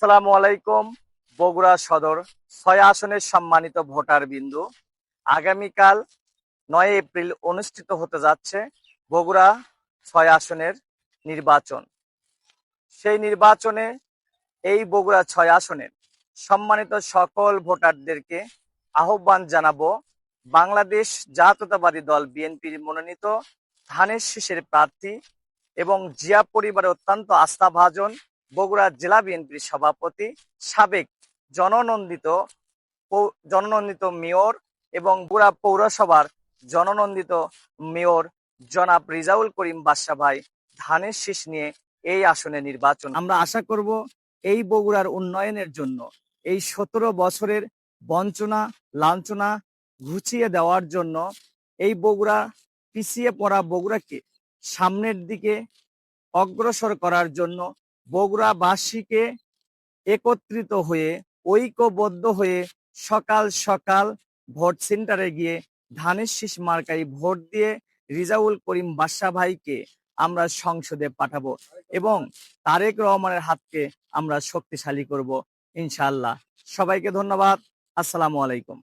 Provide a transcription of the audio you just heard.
আসসালামু আলাইকুম। বগুড়া সদর ৬ আসনের সম্মানিত ভোটার বিন্দু, আগামীকাল ৯ এপ্রিল অনুষ্ঠিত হতে যাচ্ছে বগুড়া ৬ আসনের নির্বাচন। সেই নির্বাচনে এই বগুড়া ৬ আসনের সম্মানিত সকল ভোটারদেরকে আহ্বান জানাবো, বাংলাদেশ জাতীয়তাবাদী দল বিএনপির মনোনীত ধানের শীষের প্রার্থী এবং জিয়া পরিবারের অত্যন্ত আস্থাভাজন বগুড়া জেলা বিএনপির সভাপতি, সাবেক জননন্দিত জননন্দিত মেয়র এবং বগুড়া পৌরসভার জননন্দিত মেয়র জনাব রিজাউল করিম বাদশা ভাই ধানের শীষ নিয়ে এই আসনে নির্বাচন। আমরা আশা করব এই বগুড়ার উন্নয়নের জন্য এই ১৭ বছরের বঞ্চনা লাঞ্ছনা ঘুচিয়ে দেওয়ার জন্য, এই বগুড়া পিছিয়ে পড়া বগুড়াকে সামনের দিকে অগ্রসর করার জন্য বগুড়াবাসীকে একত্রিত হয়ে ঐক্যবদ্ধ হয়ে সকাল সকাল ভোট সেন্টারে গিয়ে ধানের শীষ মার্কায় ভোট দিয়ে রিজাউল করিম বাদশা ভাইকে আমরা সংসদে পাঠাবো এবং তারেক রহমানের হাতকে আমরা শক্তিশালী করব ইনশাআল্লাহ। সবাইকে ধন্যবাদ। আসসালামু আলাইকুম।